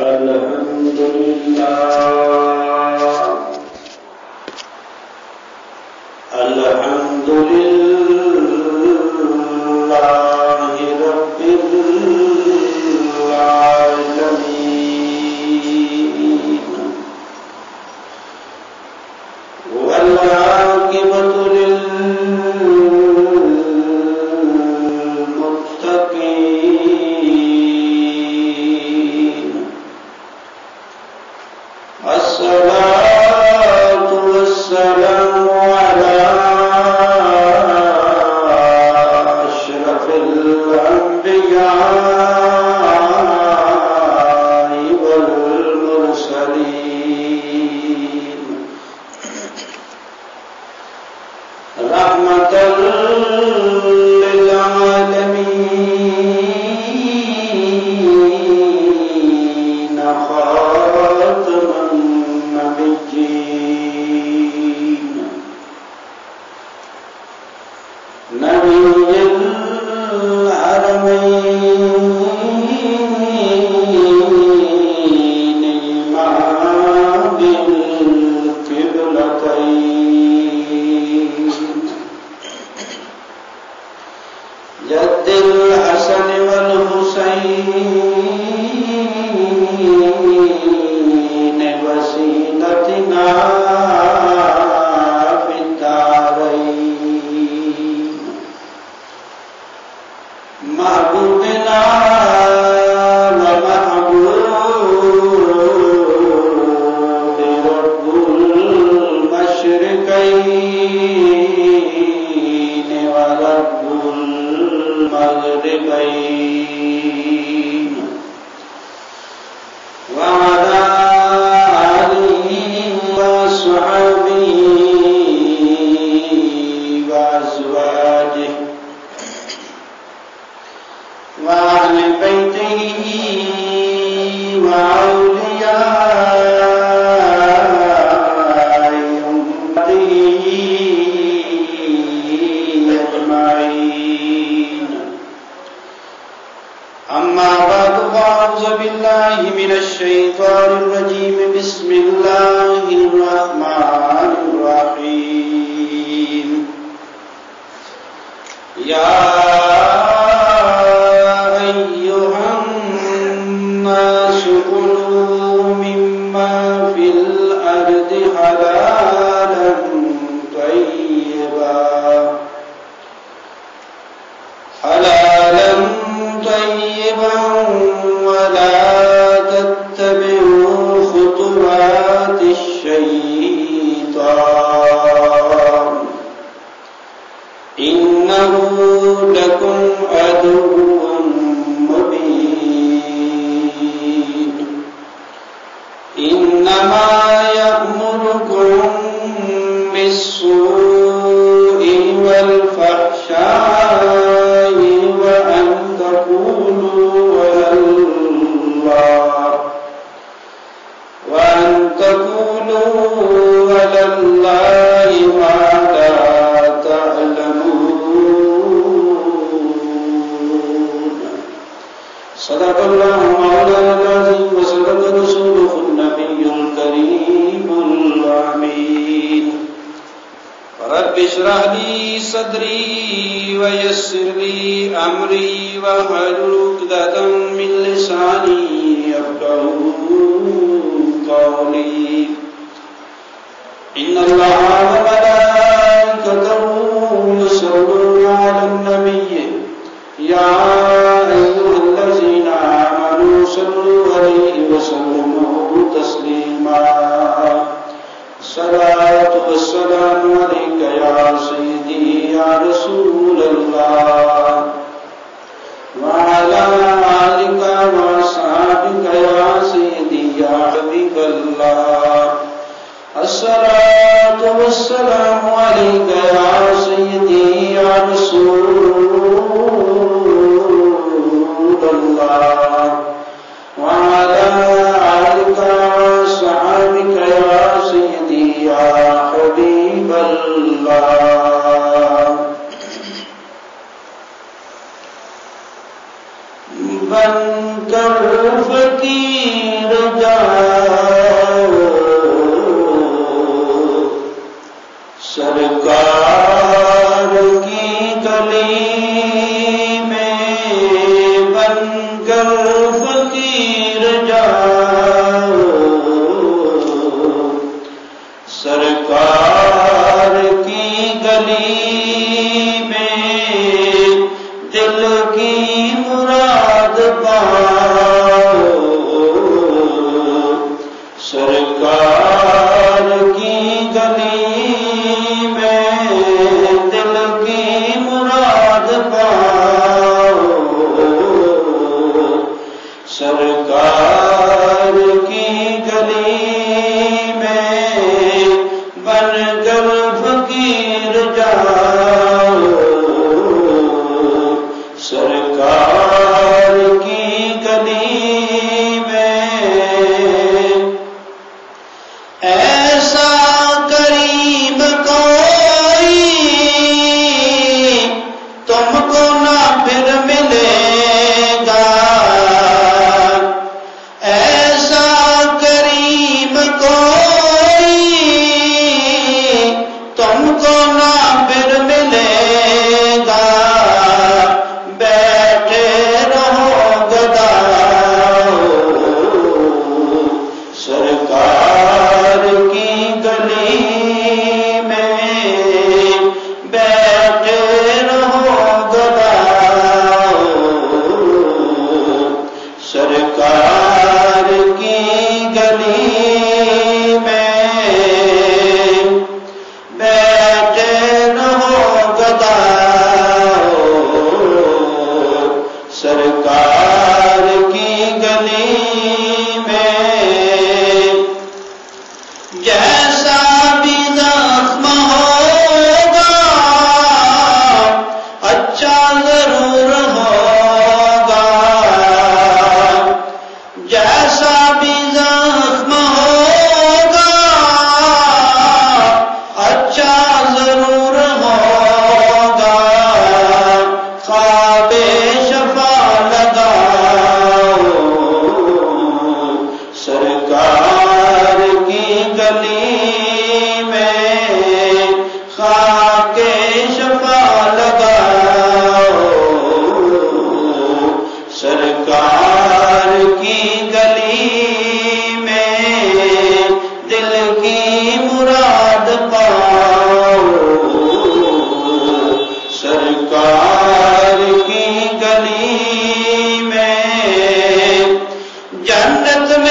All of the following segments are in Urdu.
الحمد لله الحمد لله رب العالمين والعاقبة للمتقين الصلاة والسلام على أشرف الأنبياء والمرسلين رحمة للعالمين خاتم النبيين نبي الحرمين إمام القبلتين جد الحسن والحسين وسيلتنا في الدارين محبوبنا ومحبوب رب المشرقين ورب المغربين وعلى آله وصحبه وأزواجه وأهل بيته وأولياء أمته أجمعين أما بعد فأعوذ بالله من الشيطان الرجيم بسم الله الرحمن الرحيم يا أيها الناس كلوا مما في الأرض حلالا طيبا ولا تتبعوا خطوات الشيطان إنه لكم عدو مبين إنما يأمركم بالسوء والفحشاء وأن تقولوا على الله ما لا تعلمون صدق الله مولانا العظيم وصدق رسوله النبي الكريم الأمين رب اشرح لي صدري ويسر لي أمري واحلل عقدة من لساني يفقهوا قولي إن الله وملائكته يصلون على النبي يا أيها الذين آمنوا صلوا عليه وسلموا تسليما الصلاة والسلام عليك يا سيدي يا رسول الله وعلى آلك وأصحابك يا سيدي يا حبيب الله الصلاة والسلام عليك يا سيدي يا رسول الله وعلى آلك وأصحابك يا سيدي يا حبيب الله بن کر فقیر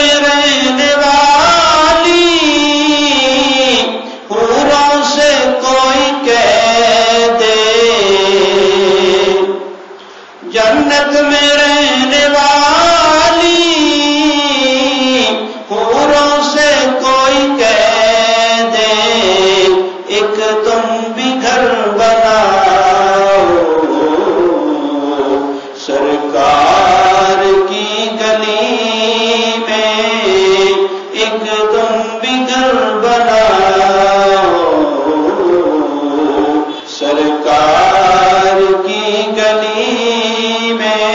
میں رہنے والی حوروں سے کوئی کہہ دے، جنت میں رہنے والی حوروں سے کوئی کہہ دے، ایک تم بھی گھر بناؤ سرکار کی گلی میں، ایک تم بھی گھر بناؤ سرکار کی گلی میں،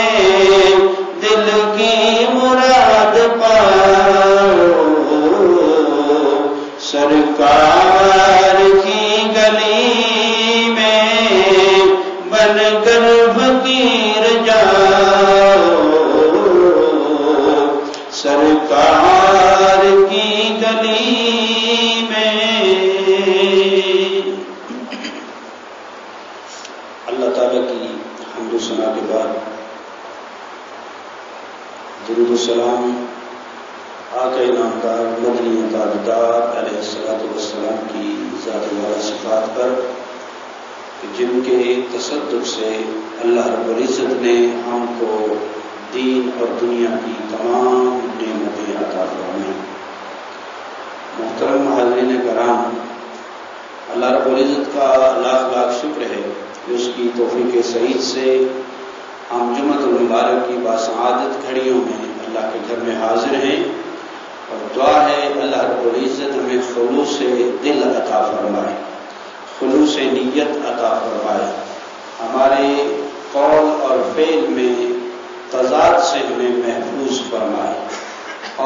دل کی مراد پاؤ سرکار کی گلی میں، بن کر فقیر جاؤ سرکار کی گلی میں۔ اللہ تعالیٰ کی حمد و ثنا کے بعد درود و سلام آقا نامدار مدنی تاجدار علیہ السلام کی ذات والا صفات پر کہ جن کے تصدق سے اللہ رب العزت نے ہم کو دین اور دنیا کی تمام نعمتیں عطا فرمائیں۔ محترم حاضرین کرام، اللہ رب العزت کا لاکھ لاکھ شکر ہے کہ اس کی توفیق سعید سے ہم جمعۃ المبارک کی باسعادت گھڑیوں میں اللہ کے گھر میں حاضر ہیں، اور دعا ہے اللہ رب العزت ہمیں خلوص دل عطا فرمائے، خلوص نیت عطا فرمائے، ہمارے قول اور فعل میں تضاد سے ہمیں محفوظ فرمائے،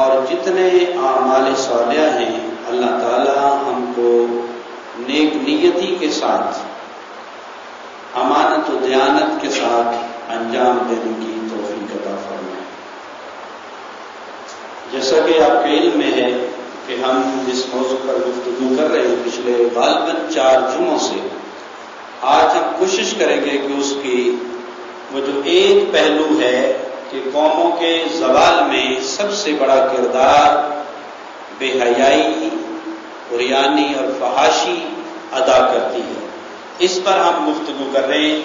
اور جتنے اعمال صالحہ ہیں اللہ تعالی ہم کو نیک نیتی کے ساتھ امانت و دیانت کے ساتھ انجام دینے کی توفیق عطا فرمائے۔ جیسا کہ آپ کے علم میں ہے کہ ہم جس موضوع پر گفتگو کر رہے ہیں پچھلے غالباً 4 جمعوں سے، آج ہم کوشش کریں گے کہ اس کی وہ جو ایک پہلو ہے کہ قوموں کے زوال میں سب سے بڑا کردار بے حیائی، عریانی اور فحاشی ادا کرتی ہے، اس پر ہم گفتگو کر رہے ہیں۔